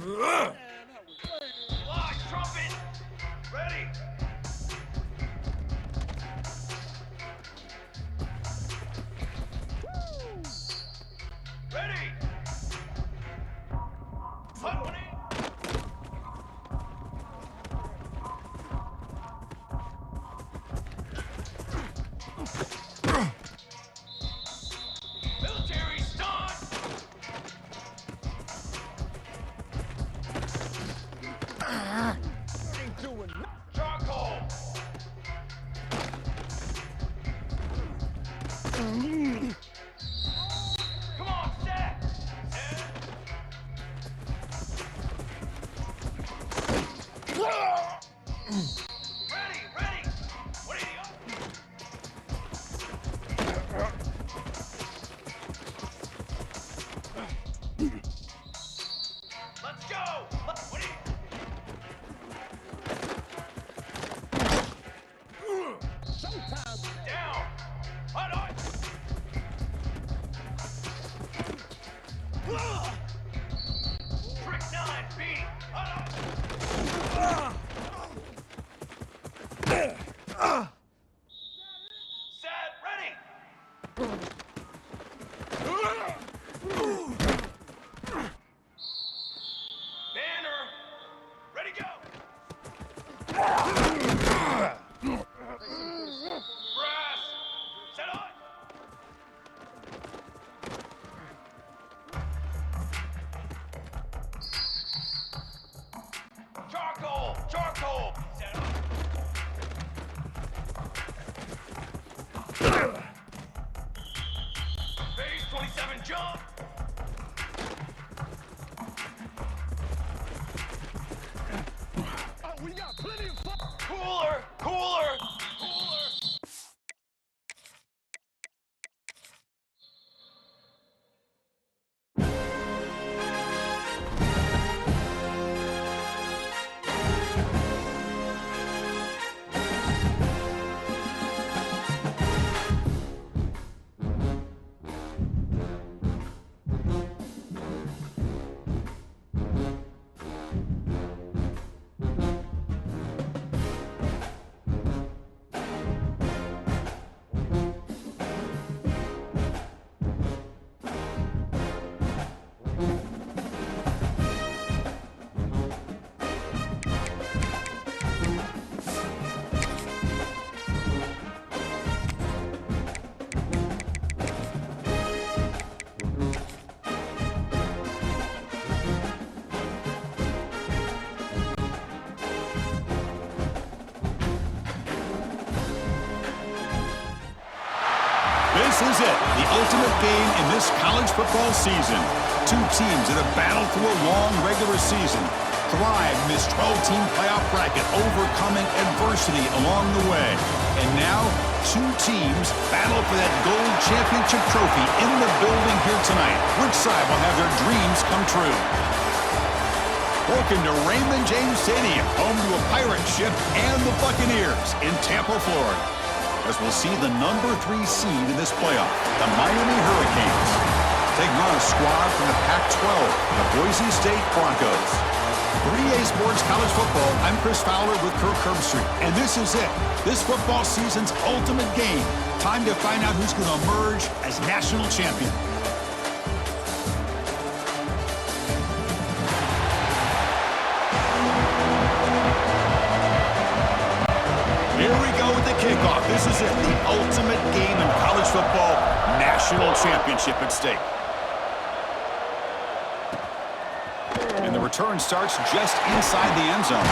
Fly, trumpet! Ready! Ready! Company! Military start! Charcoal! Come on, set! Set! Ready, ready! What are you? Let's go! What are you? Down! Hot on! Trick 9B! Hot on! Set, ready! Banner! Ready, go! Brass! Set on! Charcoal! Charcoal! Set on! Phase 27 jump! We got plenty of fun! Cooler! Cooler! Cooler! This is it, the ultimate game in this college football season. Two teams that have battled through a long regular season, thrived in this 12-team playoff bracket, overcoming adversity along the way. And now, two teams battle for that gold championship trophy in the building here tonight. Which side will have their dreams come true? Welcome to Raymond James Stadium, home to a pirate ship and the Buccaneers in Tampa, Florida, as we'll see the number 3 seed in this playoff, the Miami Hurricanes, taking on a squad from the Pac-12, the Boise State Broncos. 3A Sports College Football, I'm Chris Fowler with Kirk Herbstreit, and this is it, this football season's ultimate game. Time to find out who's going to emerge as national champion. Here we go with the kickoff. This is it, the ultimate game in college football, national championship at stake. And the return starts just inside the end zone.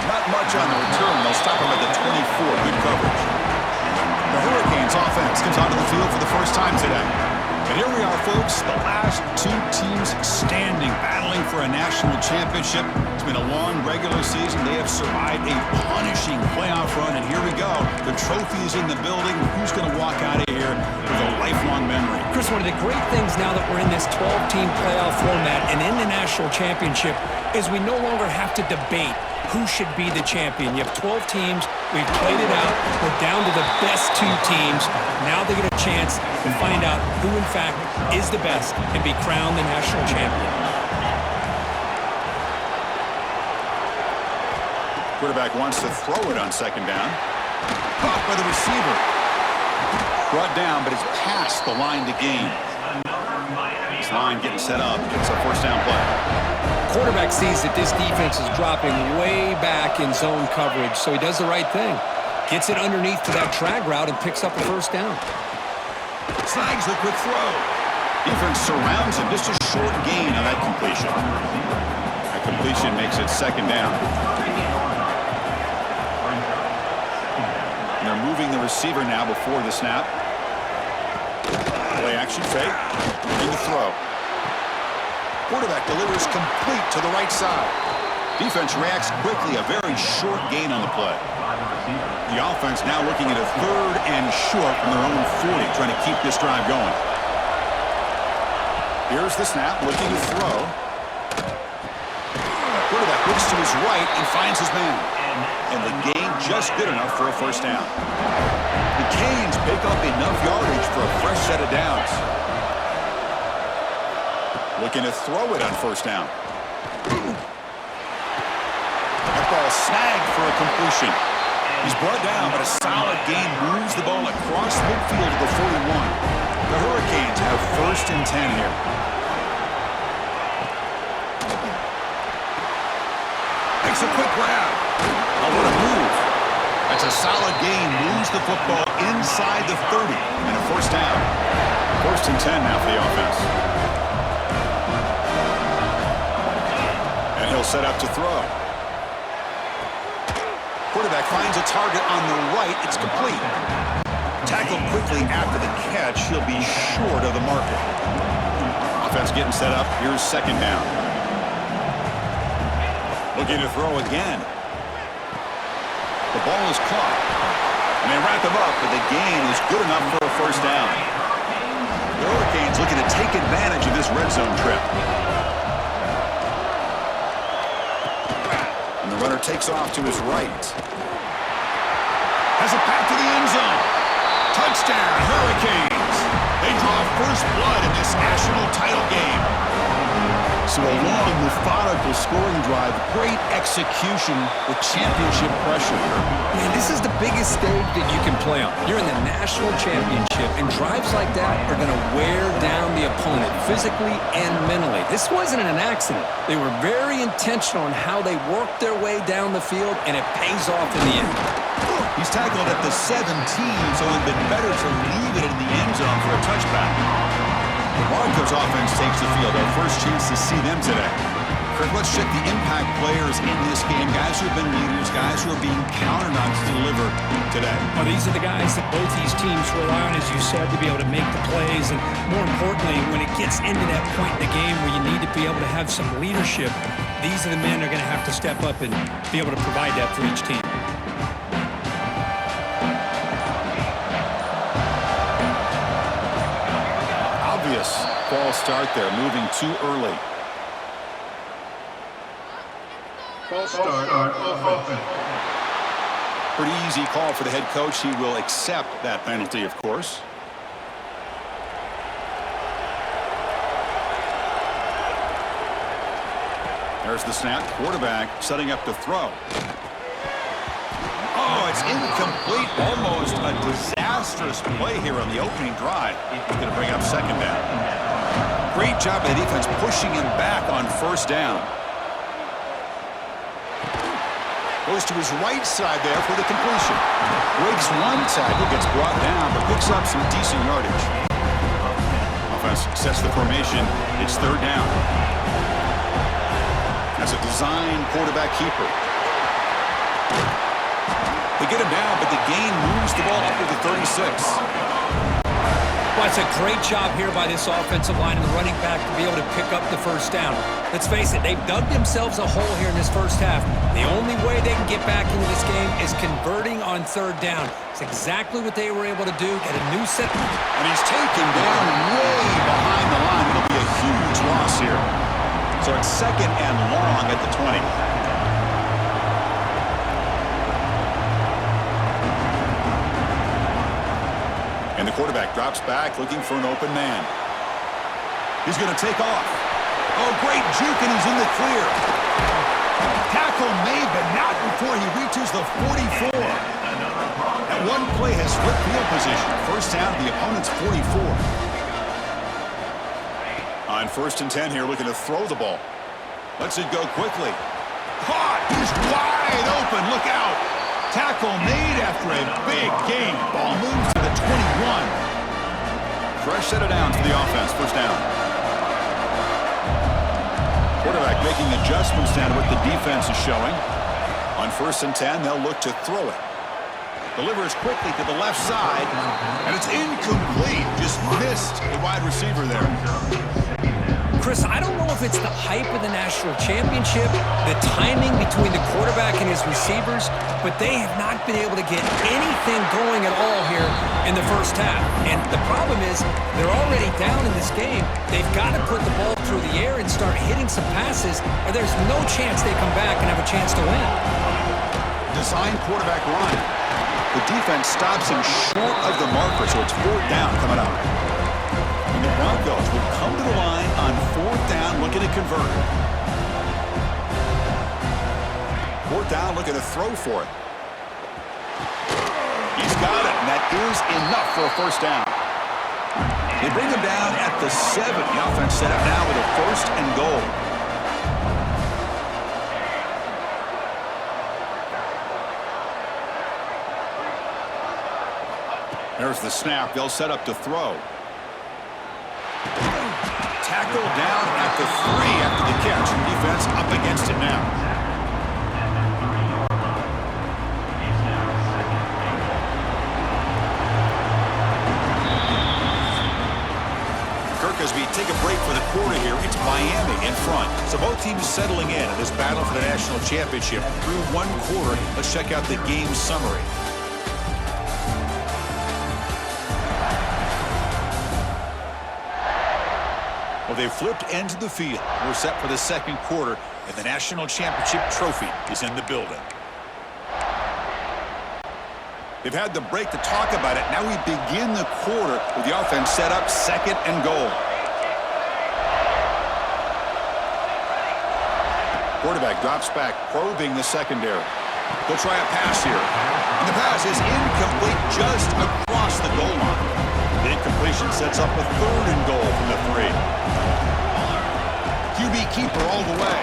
Not much on the return. They'll stop him at the 24. Good coverage. The Hurricanes offense comes onto the field for the first time today. And here we are, folks, the last two teams standing, battling for a national championship. It's been a long regular season. They have survived a punishing playoff run, and here we go. The trophy is in the building. Who's going to walk out of here with a lifelong memory? Chris, one of the great things now that we're in this 12-team playoff format and in the national championship is we no longer have to debate who should be the champion. You have 12 teams. We've played it out. We're down to the best 2 teams. Now they get a chance to find out who, in fact, is the best and be crowned the national champion. Quarterback wants to throw it on second down. Caught by the receiver. Brought down, but it's past the line to gain. This line getting set up. It's a first down play. Quarterback sees that this defense is dropping way back in zone coverage, so he does the right thing. Gets it underneath to that drag route and picks up a first down. Snags the quick throw. Defense surrounds him. Just a short gain on that completion. That completion makes it second down. And they're moving the receiver now before the snap. Play action fake. And the throw. Quarterback delivers complete to the right side. Defense reacts quickly. A very short gain on the play. The offense now looking at a third and short from their own 40, trying to keep this drive going. Here's the snap, looking to throw. Quarterback looks to his right and finds his man. And the gain just good enough for a first down. The Canes pick up enough yardage for a fresh set of downs. Looking to throw it on first down. That ball snagged for a completion. He's brought down, but a solid gain moves the ball across midfield to the 41. The Hurricanes have first and 10 here. Makes a quick grab. Oh, what a move. That's a solid gain. Moves the football inside the 30. And a first down. First and 10 now for the offense. And he'll set up to throw. Quarterback finds a target on the right. It's complete. Tackled quickly after the catch. He'll be short of the marker. Offense getting set up. Here's second down. Looking to throw again. The ball is caught. And they wrap him up, but the gain is good enough for a first down. The Hurricanes looking to take advantage of this red zone trip. And the runner takes off to his right. Has a pass to the end zone. Touchdown, Hurricanes. They draw first blood in this national title game. So a long, methodical scoring drive. Great execution with championship pressure. Man, this is the biggest stage that you can play on. You're in the national championship, and drives like that are going to wear down the opponent physically and mentally. This wasn't an accident. They were very intentional in how they worked their way down the field, and it pays off in the end. He's tackled at the 17, so it would have been better to leave it in the end zone for a touchback. The Broncos offense takes the field. Our first chance to see them today. Kirk, let's check the impact players in this game. Guys who have been leaders, guys who are being counted on to deliver today. Well, these are the guys that both these teams rely on, as you said, to be able to make the plays. And more importantly, when it gets into that point in the game where you need to be able to have some leadership, these are the men that are going to have to step up and be able to provide that for each team. False start there, moving too early. False start offense. Pretty easy call for the head coach. He will accept that penalty, of course. There's the snap. Quarterback setting up to throw. Oh, it's incomplete. Almost a disastrous play here on the opening drive. He's going to bring up second down. Great job by the defense pushing him back on first down. Goes to his right side there for the completion. Breaks one tackle, gets brought down, but picks up some decent yardage. Offense sets the formation. It's third down. That's a design quarterback keeper. They get him down, but the gain moves the ball up to the 36. Well, it's a great job here by this offensive line and the running back to be able to pick up the first down. Let's face it, they've dug themselves a hole here in this first half. The only way they can get back into this game is converting on third down. It's exactly what they were able to do, get a new set. And he's taken down way behind the line. It'll be a huge loss here. So it's second and long at the 20. And the quarterback drops back, looking for an open man. He's going to take off. Oh, great juke, and he's in the clear. Tackle made, but not before he reaches the 44. That one play has flipped field position. First down to the opponent's 44. On 1st and 10 here, looking to throw the ball. Lets it go quickly. Caught! He's wide open. Look out! Tackle made after a big gain. Ball moves to the 21. Fresh set of downs for the offense. First down. Quarterback making adjustments down to what the defense is showing. On 1st and 10, they'll look to throw it. Delivers quickly to the left side, and it's incomplete. Just missed the wide receiver there. Chris, I don't know if it's the hype of the national championship, the timing between the quarterback and his receivers, but they have not been able to get anything going at all here in the first half. And the problem is they're already down in this game. They've got to put the ball through the air and start hitting some passes, or there's no chance they come back and have a chance to win. Design quarterback run. The defense stops him short of the marker, so it's 4th down coming up. And the Broncos will come to the line on 4th down, looking to convert. 4th down, looking to throw for it. He's got it, and that is enough for a first down. They bring him down at the 7. The offense set up now with a 1st and goal. There's the snap. They'll set up to throw. Tackled down at the 3 after the catch. Defense up against it now. Kirk, as we take a break for the quarter here, it's Miami in front. So both teams settling in this battle for the national championship. Through one quarter, let's check out the game summary. Well, they've flipped into the field. We're set for the second quarter, and the national championship trophy is in the building. They've had the break to talk about it. Now we begin the quarter with the offense set up 2nd and goal. Quarterback drops back, probing the secondary. They'll try a pass here. And the pass is incomplete just across the goal line. The incompletion sets up a 3rd and goal from the 3. QB keeper all the way.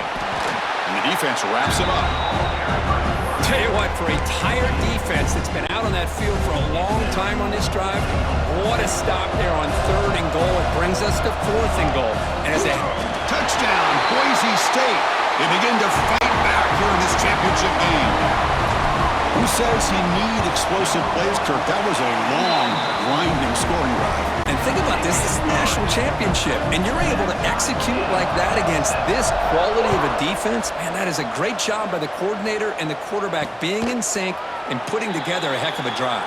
And the defense wraps him up. Tell you what, for a tired defense that's been out on that field for a long time on this drive, what a stop there on 3rd and goal. It brings us to 4th and goal. And as a touchdown, Boise State. They begin to fight back here in this championship game. Who says you need explosive plays, Kirk? That was a long, grinding scoring drive. And think about this. This is the national championship, and you're able to execute like that against this quality of a defense. Man, that is a great job by the coordinator and the quarterback being in sync and putting together a heck of a drive.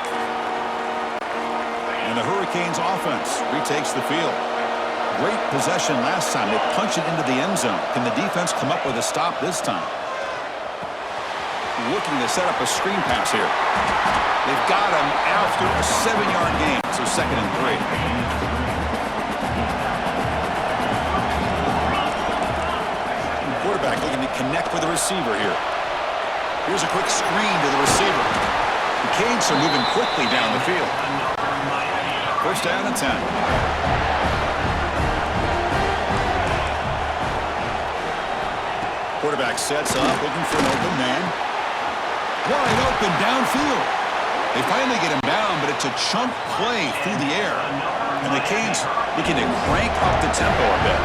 And the Hurricanes offense retakes the field. Great possession last time. They punch it into the end zone. Can the defense come up with a stop this time? Looking to set up a screen pass here. They've got him after a 7-yard gain, so 2nd and 3. Quarterback looking to connect with the receiver here. Here's a quick screen to the receiver. The Canes are moving quickly down the field. First down and 10. Quarterback sets up, looking for an open man. Wide open downfield. They finally get him down, but it's a chunk play through the air. And the Canes looking to crank up the tempo a bit.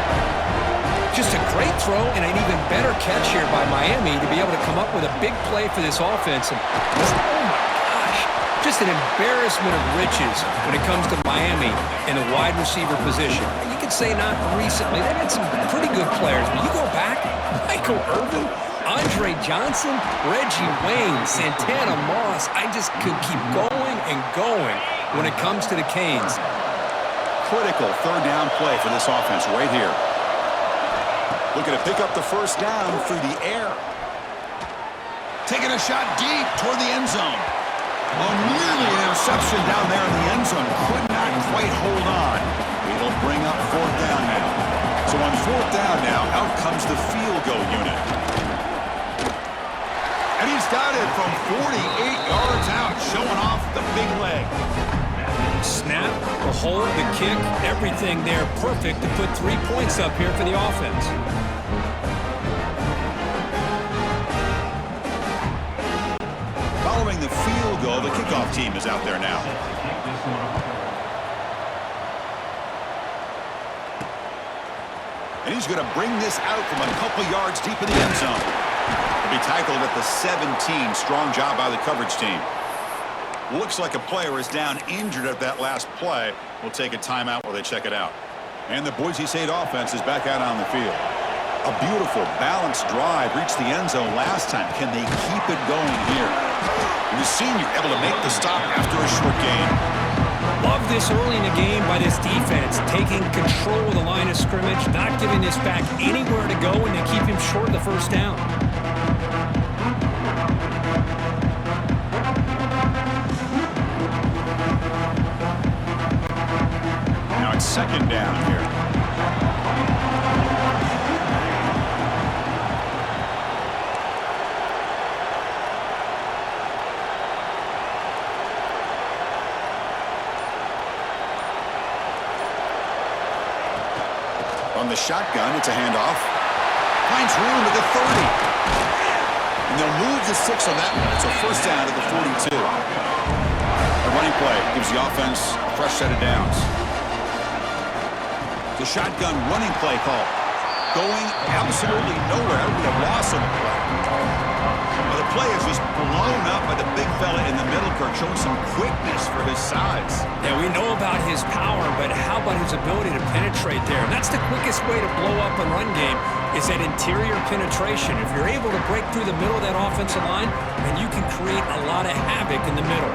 Just a great throw and an even better catch here by Miami to be able to come up with a big play for this offense. And just, oh my gosh, just an embarrassment of riches when it comes to Miami in the wide receiver position. You could say not recently. They've had some pretty good players, but you go back, Michael Irvin, Andre Johnson, Reggie Wayne, Santana Moss. I just could keep going and going when it comes to the Canes. Critical 3rd down play for this offense right here. Looking to pick up the first down through the air. Taking a shot deep toward the end zone. Oh, nearly an interception down there in the end zone. Could not quite hold on. It'll bring up 4th down now. So on 4th down now, out comes the field goal unit. 48 yards out, showing off the big leg. Snap, the hold, the kick, everything there perfect to put 3 points up here for the offense. Following the field goal, the kickoff team is out there now. And he's going to bring this out from a couple yards deep in the end zone. He'll be tackled at the 17. Strong job by the coverage team. Looks like a player is down injured at that last play. We'll take a timeout while they check it out. And the Boise State offense is back out on the field. A beautiful, balanced drive reached the end zone last time. Can they keep it going here? And the senior able to make the stop after a short gain. Love this early in the game by this defense, taking control of the line of scrimmage, not giving this back anywhere to go, and they keep him short of the first down. Now it's second down here. On the shotgun, it's a handoff. Finds room at the 30. And they'll move the 6 on that one. It's a first down at the 42. A running play gives the offense a fresh set of downs. The shotgun running play call. Going absolutely nowhere with a loss on the play. Well, the play is just blown up by the big fella in the middle, Kirk, showing some quickness for his size. Yeah, we know about his power, but how about his ability to penetrate there? And that's the quickest way to blow up a run game, is that interior penetration. If you're able to break through the middle of that offensive line, then you can create a lot of havoc in the middle.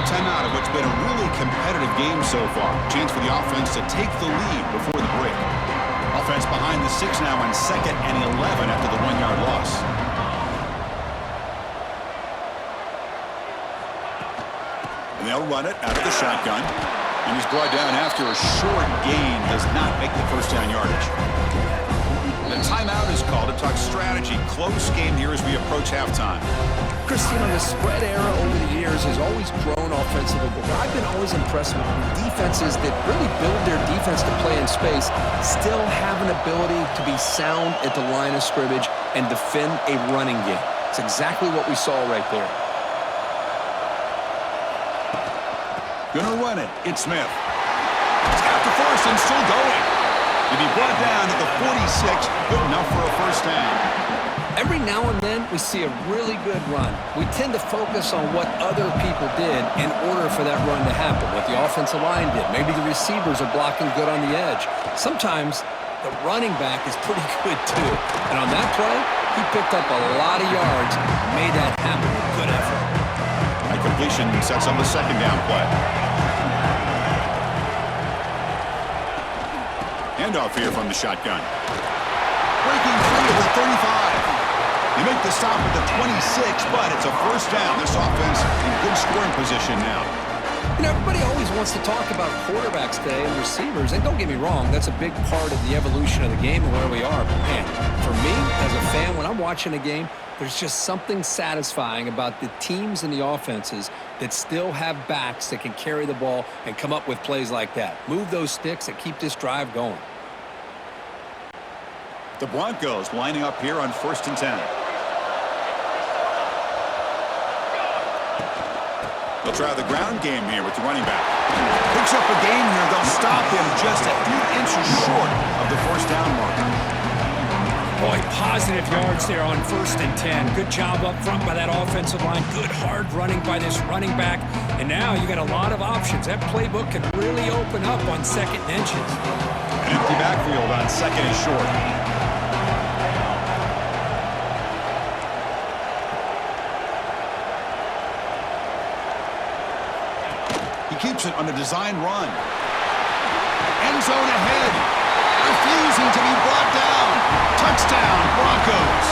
Timeout of what's been a really competitive game so far. Chance for the offense to take the lead before the break. Offense behind the 6 now on 2nd and 11 after the 1-yard loss. And they'll run it out of the shotgun. And he's brought down after a short gain. Does not make the first down yardage. The timeout is called to talk strategy. Close game here as we approach halftime. Chris, you know, the spread era over the years has always grown offensively, but what I've been always impressed with defenses that really build their defense to play in space still have an ability to be sound at the line of scrimmage and defend a running game. It's exactly what we saw right there. Gonna run it. It's Smith. It's got the first and still going. To be brought down at the 46, good enough for a first down. Every now and then, we see a really good run. We tend to focus on what other people did in order for that run to happen, what the offensive line did. Maybe the receivers are blocking good on the edge. Sometimes the running back is pretty good, too. And on that play, he picked up a lot of yards and made that happen with good effort. That completion sets up the second down play. Handoff here from the shotgun. Breaking free at the 35. They make the stop at the 26, but it's a first down. This offense in good scoring position now. You know, everybody always wants to talk about quarterbacks today and receivers, and don't get me wrong, that's a big part of the evolution of the game and where we are. But man, for me, as a fan, when I'm watching a game, there's just something satisfying about the teams and the offenses that still have backs that can carry the ball and come up with plays like that. Move those sticks and keep this drive going. The Broncos lining up here on 1st and 10. They'll try the ground game here with the running back. Picks up a gain here. They'll stop him just a few inches short of the first down mark. Boy, positive yards there on 1st and 10. Good job up front by that offensive line. Good hard running by this running back. And now you got a lot of options. That playbook can really open up on 2nd and inches. An empty backfield on 2nd and short. He keeps it on a design run. End zone ahead. Refusing to be brought down. Touchdown, Broncos.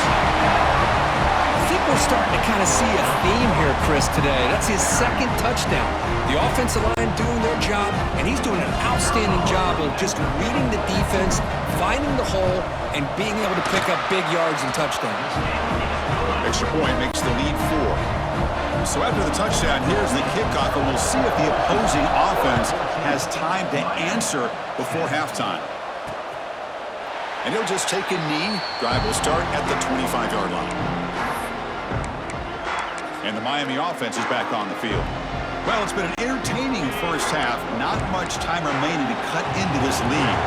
I think we're starting to kind of see a theme here, Chris, today. That's his second touchdown. The offensive line doing their job, and he's doing an outstanding job of just reading the defense, finding the hole, and being able to pick up big yards and touchdowns. Extra point makes the lead 4. So after the touchdown, here's the kickoff, and we'll see if the opposing offense has time to answer before halftime. And he'll just take a knee. Drive will start at the 25-yard line. And the Miami offense is back on the field. Well, it's been an entertaining first half. Not much time remaining to cut into this lead.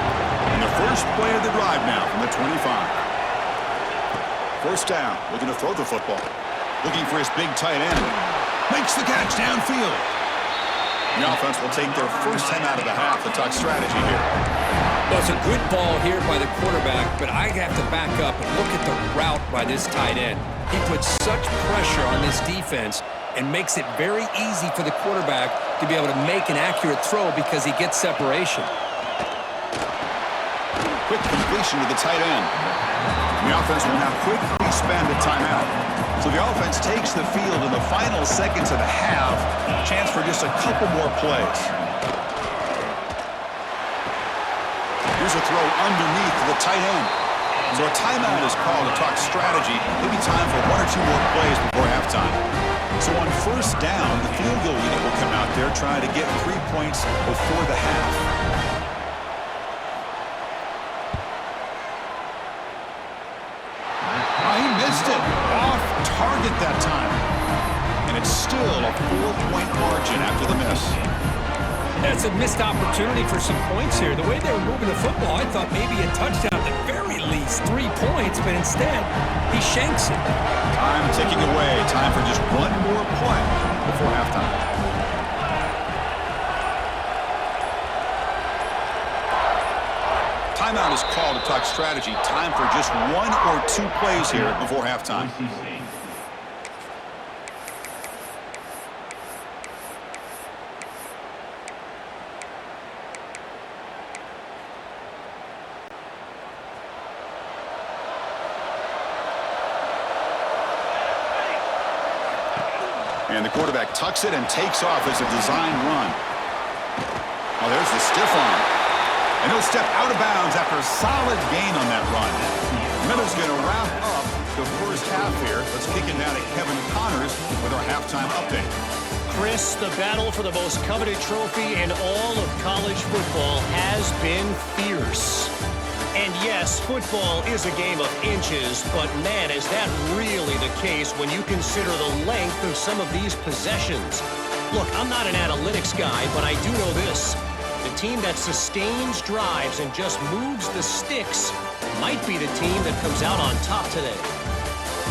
And the first play of the drive now from the 25. First down, looking to throw the football. Looking for his big tight end. Makes the catch downfield. The offense will take their first time out of the half to talk strategy here. Well, it's a good ball here by the quarterback, but I have to back up and look at the route by this tight end. He puts such pressure on this defense and makes it very easy for the quarterback to be able to make an accurate throw because he gets separation. Quick completion to the tight end. The offense will now quickly spend a timeout. So the offense takes the field in the final seconds of the half. Chance for just a couple more plays. Here's a throw underneath to the tight end. So a timeout is called to talk strategy. Maybe time for 1 or 2 more plays before halftime. So on first down, the field goal unit will come out there trying to get 3 points before the half. He missed it. Off target that time. And it's still a 4-point margin after the miss. That's a missed opportunity for some points here. The way they were moving the football, I thought maybe a touchdown, at the very least 3 points, but instead, he shanks it. Time ticking away. Time for just 1 more play before halftime. Timeout is called to talk strategy. Time for just 1 or 2 plays here before halftime. And the quarterback tucks it and takes off as a design run. Oh, there's the stiff arm. And he'll step out of bounds after a solid gain on that run. Miller's going to wrap up the first half here. Let's kick it down to Kevin Connors with our halftime update. Chris, the battle for the most coveted trophy in all of college football has been fierce. And yes, football is a game of inches, but man, is that really the case when you consider the length of some of these possessions. Look, I'm not an analytics guy, but I do know this. The team that sustains drives and just moves the sticks might be the team that comes out on top today.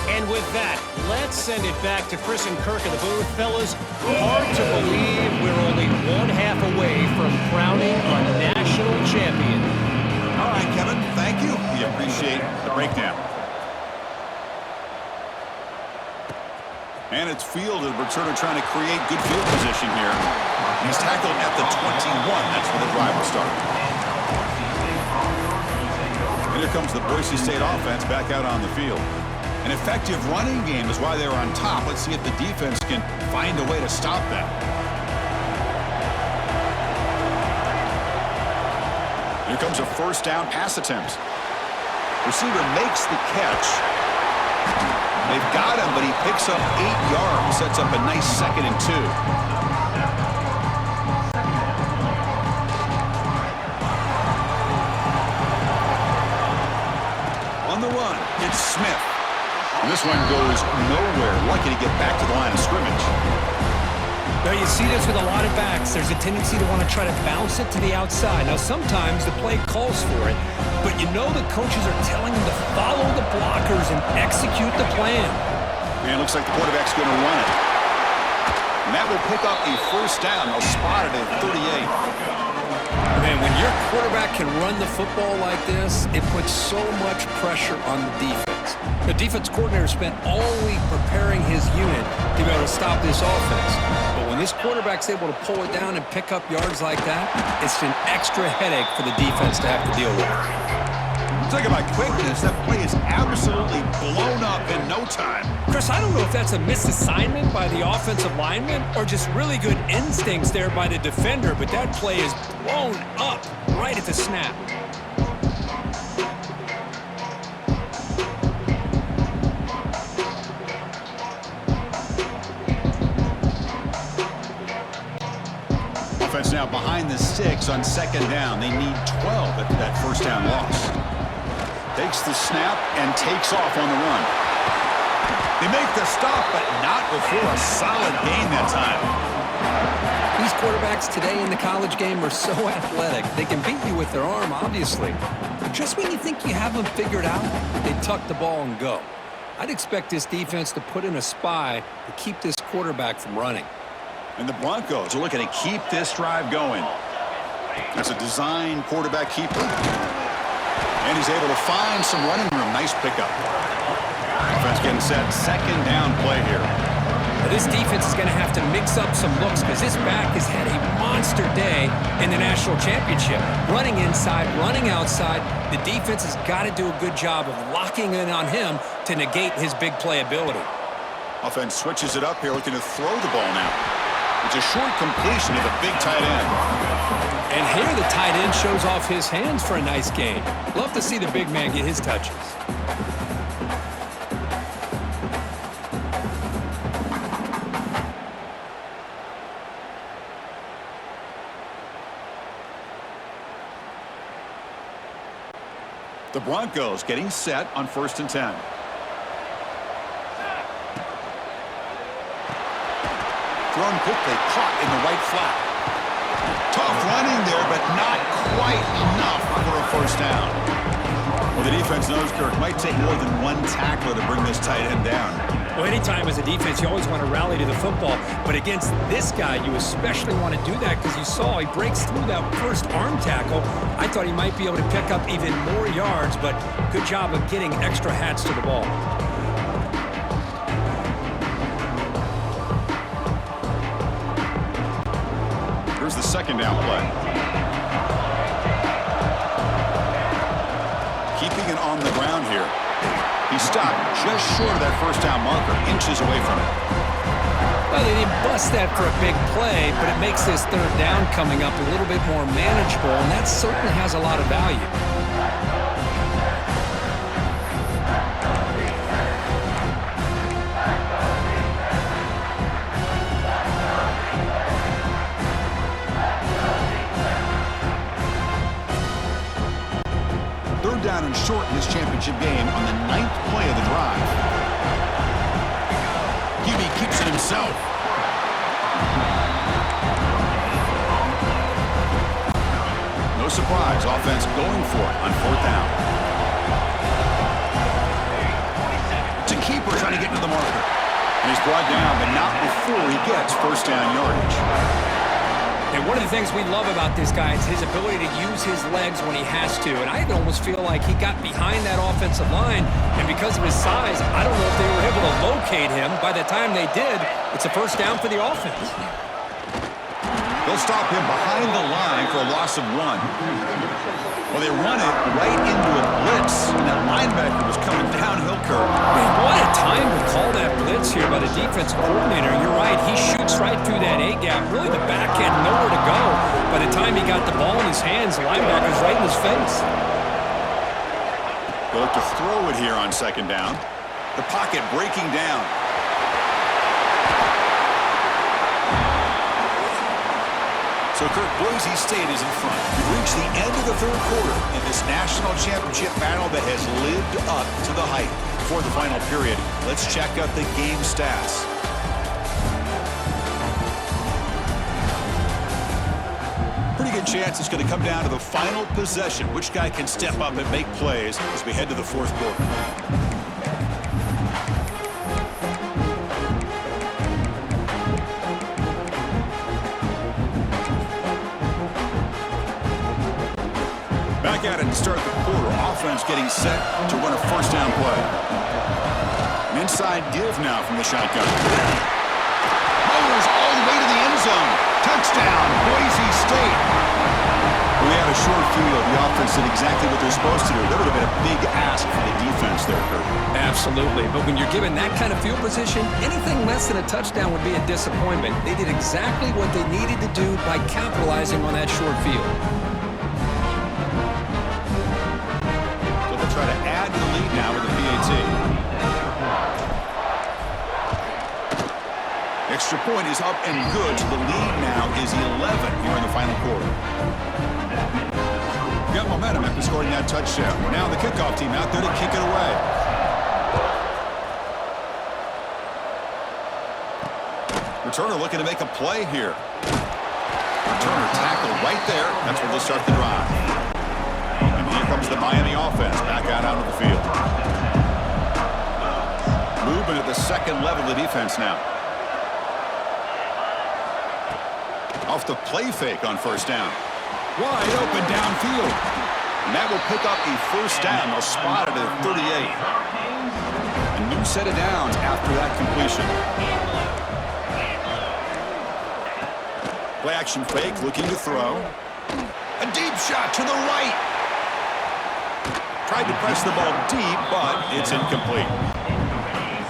And with that, let's send it back to Chris and Kirk in the booth. Fellas, hard to believe we're only 1/2 away from crowning a national champion. All right, Kevin, thank you. We appreciate the breakdown. And it's fielded. Returner trying to create good field position here. He's tackled at the 21. That's where the drive will start. And here comes the Boise State offense back out on the field. An effective running game is why they were on top. Let's see if the defense can find a way to stop that. Here comes a first down pass attempt. Receiver makes the catch. They've got him, but he picks up 8 yards, sets up a nice 2nd and 2. On the run, it's Smith. And this one goes nowhere. Lucky to get back to the line of scrimmage. Now, you see this with a lot of backs. There's a tendency to want to try to bounce it to the outside. Now, sometimes the play calls for it, but you know the coaches are telling them to follow the blockers and execute the plan. And it looks like the quarterback's going to run it. And that will pick up a first down. They'll spot it at 38. Man, when your quarterback can run the football like this, it puts so much pressure on the defense. The defense coordinator spent all week preparing his unit to be able to stop this offense. But when this quarterback's able to pull it down and pick up yards like that, it's an extra headache for the defense to have to deal with. Talk about quickness. That play is absolutely blown up in no time. Chris, I don't know if that's a misassignment by the offensive lineman or just really good instincts there by the defender, but that play is blown up right at the snap. Offense now behind the 6 on second down. They need 12 at that first down loss. Takes the snap and takes off on the run. They make the stop, but not before a solid gain that time. These quarterbacks today in the college game are so athletic. They can beat you with their arm, obviously. But just when you think you have them figured out, they tuck the ball and go. I'd expect this defense to put in a spy to keep this quarterback from running. And the Broncos are looking to keep this drive going. That's a design quarterback keeper. And he's able to find some running room. Nice pickup. Offense getting set. Second down play here. Now, this defense is going to have to mix up some looks because this back has had a monster day in the national championship. Running inside, running outside. The defense has got to do a good job of locking in on him to negate his big play ability. Offense switches it up here, looking to throw the ball now. It's a short completion to the big tight end. And here the tight end shows off his hands for a nice gain. Love to see the big man get his touches. The Broncos getting set on 1st and 10. Thrown quickly, caught in the right flat. Tough running there, but not quite enough for a first down. Well, the defense knows, Kirk, might take more than one tackler to bring this tight end down. Well, anytime as a defense, you always want to rally to the football. But against this guy, you especially want to do that because you saw he breaks through that first arm tackle. I thought he might be able to pick up even more yards, but good job of getting extra hats to the ball. Here's the second down play. Keeping it on the ground here. He stopped just short of that first down marker, inches away from it. Well, they didn't bust that for a big play, but it makes this third down coming up a little bit more manageable, and that certainly has a lot of value. Down and short in this championship game on the 9th play of the drive. QB keeps it himself. No surprise, offense going for it on 4th down. It's a keeper trying to get to the marker. And he's brought down, but not before he gets first down yardage. And one of the things we love about this guy is his ability to use his legs when he has to. And I almost feel like he got behind that offensive line, and because of his size, I don't know if they were able to locate him. By the time they did, it's a first down for the offense. They'll stop him behind the line for a loss of 1. Well, they run it right into a blitz, and that linebacker was coming downhill curve. Man, what a time to call that blitz here by the defensive coordinator. You're right, he shoots right through that A-gap. Really, the back had nowhere to go. By the time he got the ball in his hands, the linebacker's right in his face. They'll look to throw it here on second down. The pocket breaking down. So, Kirk, Boise State is in front. We've reached the end of the third quarter in this national championship battle that has lived up to the hype. Before the final period, let's check out the game stats. Pretty good chance it's going to come down to the final possession. Which guy can step up and make plays as we head to the fourth quarter. Back at it to start the quarter. Offense getting set to run a first down play. An inside give now from the shotgun. Motors all the way to the end zone. Touchdown, Boise State. We had a short field. The offense did exactly what they're supposed to do. That would have been a big ask for the defense there, Kurt. Absolutely. But when you're given that kind of field position, anything less than a touchdown would be a disappointment. They did exactly what they needed to do by capitalizing on that short field. So they'll try to add to the lead now with the PAT. Extra point is up and good. So the lead now is 11 here in the final quarter. Got momentum after scoring that touchdown. Now the kickoff team out there to kick it away. Returner looking to make a play here. Returner tackled right there. That's where they'll start the drive. And here comes the Miami offense back out onto the field. Movement at the second level of the defense now. Off the play fake on first down. Wide open downfield. And that will pick up a first down. They'll spot it at 38. A new set of downs after that completion. Play action fake, looking to throw. A deep shot to the right. Tried to press the ball deep, but it's incomplete.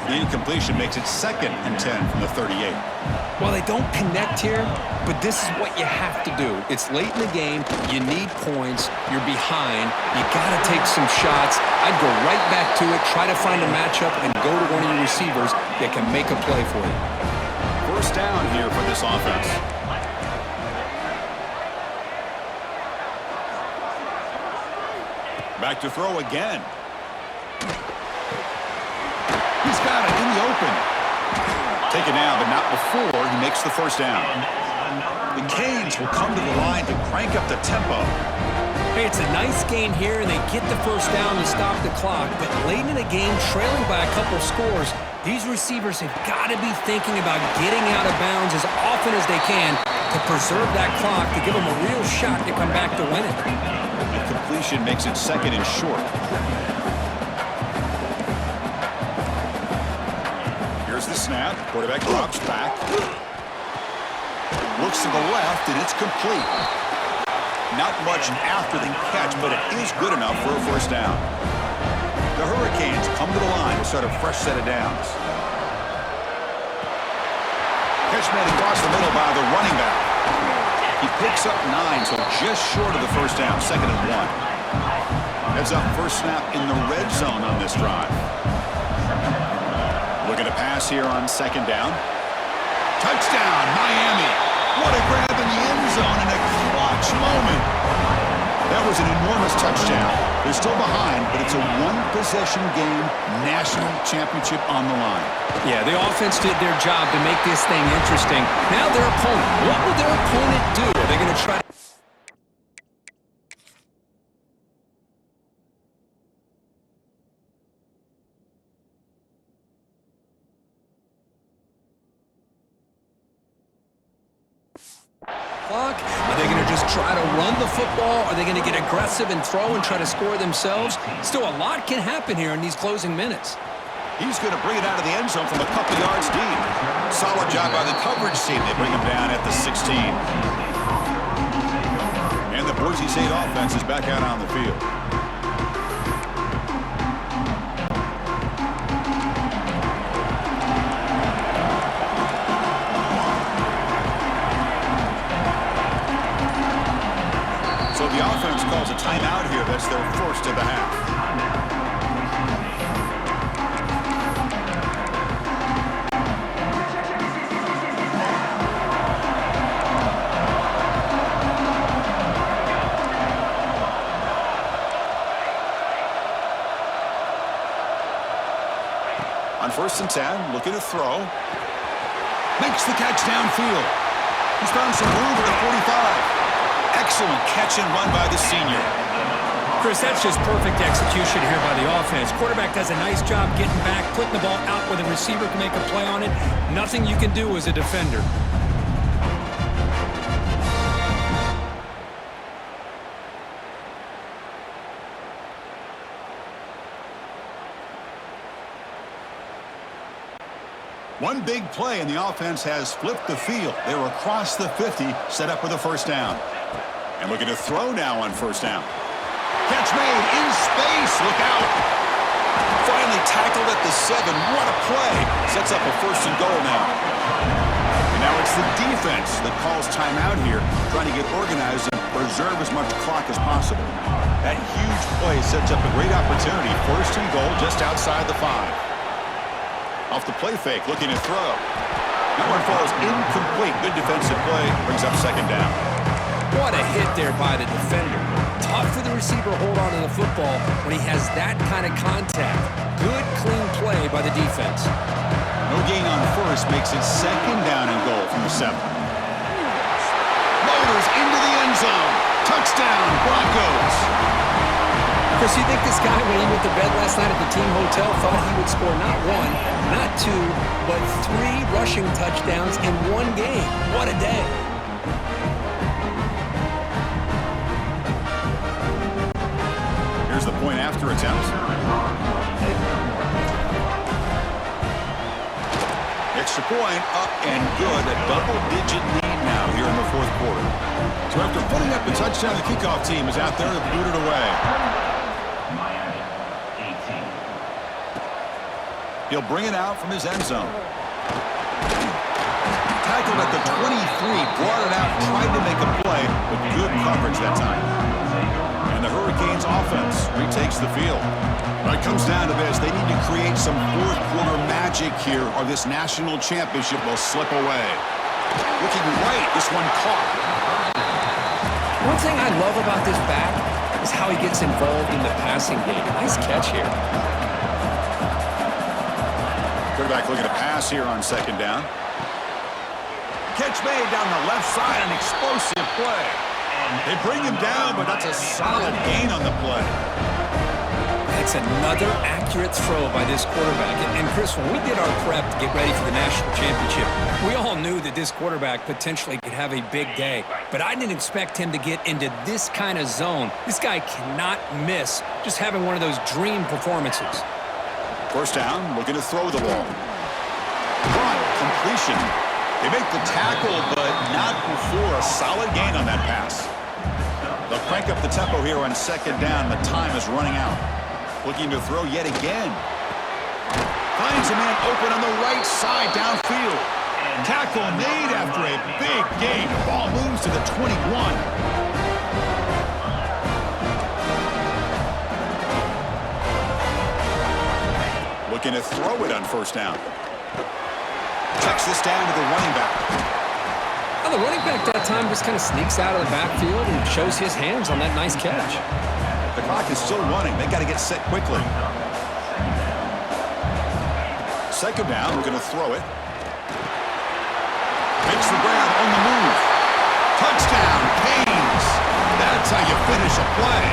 The incompletion makes it 2nd and 10 from the 38. Well, they don't connect here, but this is what you have to do. It's late in the game. You need points. You're behind. You got to take some shots. I'd go right back to it, try to find a matchup, and go to one of your receivers that can make a play for you. First down here for this offense. Back to throw again. He's got it in the open. Taken down, but not before he makes the first down. The Canes will come to the line to crank up the tempo. Hey, it's a nice gain here, and they get the first down to stop the clock. But late in the game, trailing by a couple scores, these receivers have got to be thinking about getting out of bounds as often as they can to preserve that clock, to give them a real shot to come back to win it. The completion makes it 2nd and short. Here's the snap. Quarterback drops back. Looks to the left, and it's complete. Not much after the catch, but it is good enough for a first down. The Hurricanes come to the line to start a fresh set of downs. Catch made across the middle by the running back. He picks up 9, so just short of the first down, 2nd and 1. Heads up first snap in the red zone on this drive. Looking to pass here on 2nd down. Touchdown, Miami. What a grab in the end zone in a clutch moment. That was an enormous touchdown. They're still behind, but it's a one-possession game, national championship on the line. Yeah, the offense did their job to make this thing interesting. Now their opponent. What will their opponent do? Are they going to try to... Are they going to just try to run the football? Are they going to get aggressive and throw and try to score themselves? Still, a lot can happen here in these closing minutes. He's going to bring it out of the end zone from a couple yards deep. Solid job by the coverage team. They bring him down at the 16. And the Boise State offense is back out on the field. So the offense calls a timeout here. That's their first of the half. On 1st and 10, looking to throw. Makes the catch downfield. He's found some room at the 45. Excellent catch and run by the senior. Chris, that's just perfect execution here by the offense. Quarterback does a nice job getting back, putting the ball out where the receiver can make a play on it. Nothing you can do as a defender. One big play, and the offense has flipped the field. They were across the 50, set up with a first down. And looking to throw now on first down. Catch made in space. Look out. Finally tackled at the 7. What a play. Sets up a first and goal now. And now it's the defense that calls timeout here, trying to get organized and preserve as much clock as possible. That huge play sets up a great opportunity. First and goal just outside the 5. Off the play fake, looking to throw. That one falls incomplete. Good defensive play. Brings up second down. What a hit there by the defender. Tough for the receiver to hold on to the football when he has that kind of contact. Good, clean play by the defense. No gain on first makes it second down and goal from the 7. Motors into the end zone. Touchdown, Broncos. Chris, you think this guy, when he went to bed last night at the team hotel, thought he would score not 1, not 2, but 3 rushing touchdowns in one game? What a day. Here's the point after attempt. Extra point up and good. A double-digit lead now here in the fourth quarter. So after putting up a touchdown, the kickoff team is out there to boot it away. He'll bring it out from his end zone. Tackled at the 23, brought it out, tried to make a play, but good coverage that time. And the Hurricanes offense retakes the field. When it comes down to this, they need to create some fourth quarter magic here, or this national championship will slip away. Looking right, this one caught. One thing I love about this back is how he gets involved in the passing game. Nice catch here. Quarterback looking to pass here on second down. Catch made down the left side, an explosive play. They bring him down, but that's a solid gain on the play. That's another accurate throw by this quarterback. And Chris, when we did our prep to get ready for the national championship, we all knew that this quarterback potentially could have a big day. But I didn't expect him to get into this kind of zone. This guy cannot miss just having one of those dream performances. First down, looking to throw the ball. Run, completion. They make the tackle, but not before a solid gain on that pass. They'll crank up the tempo here on second down. The time is running out. Looking to throw yet again. Finds a man open on the right side downfield. Tackle made after a big gain. The ball moves to the 21. Looking to throw it on first down. Checks this down to the running back. Well, the running back that time just kind of sneaks out of the backfield and shows his hands on that nice catch. The clock is still running. They got to get set quickly. Second down, we're going to throw it. Makes the grab on the move. Touchdown, Canes. That's how you finish a play.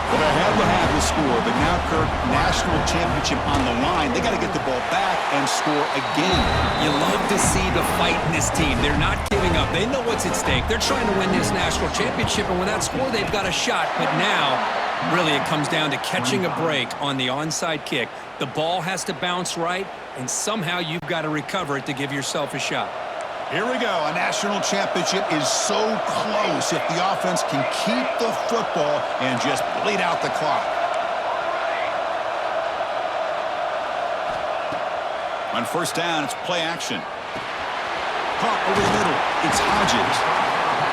Well, they had to have the score, but now, Kirk, national championship on the line. They got to get the ball back and score again. You love to see the fight in this team. They're not giving up. They know what's at stake. They're trying to win this national championship, and with that score, they've got a shot. But now, really, it comes down to catching a break on the onside kick. The ball has to bounce right, and somehow you've got to recover it to give yourself a shot. Here we go. A national championship is so close if the offense can keep the football and just bleed out the clock. On first down, it's play action. Caught over the middle. It's Hodges.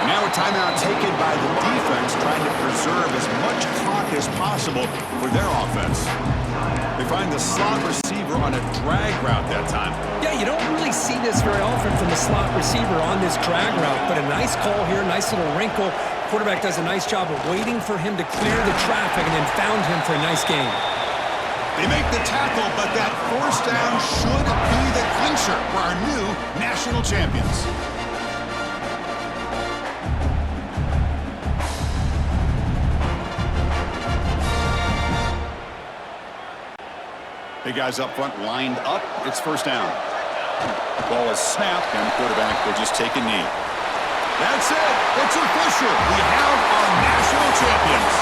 And now a timeout taken by the defense, trying to preserve as much clock as possible for their offense. They find the slot receiver on a drag route that time. Yeah, you don't really see this very often from the slot receiver on this drag route, but a nice call here, nice little wrinkle. Quarterback does a nice job of waiting for him to clear the traffic and then found him for a nice gain. They make the tackle, but that first down should be the clincher for our new national champions. Big guys up front lined up. It's first down. Ball is snapped, and the quarterback will just take a knee. That's it. It's official. We have our national champions.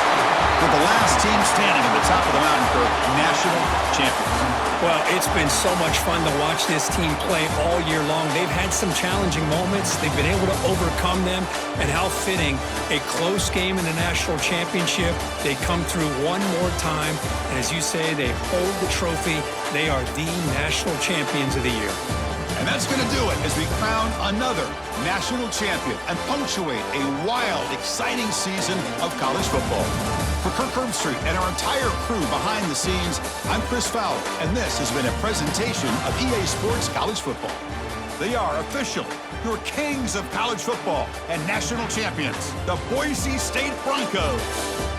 For the last team standing at the top of the mountain, for national champions. Well, it's been so much fun to watch this team play all year long. They've had some challenging moments. They've been able to overcome them. And how fitting, a close game in the national championship. They come through one more time. And as you say, they hold the trophy. They are the national champions of the year. And that's going to do it as we crown another national champion and punctuate a wild, exciting season of college football. For Kirk Herbstreit and our entire crew behind the scenes, I'm Chris Fowler, and this has been a presentation of EA Sports College Football. They are official, your kings of college football and national champions, the Boise State Broncos.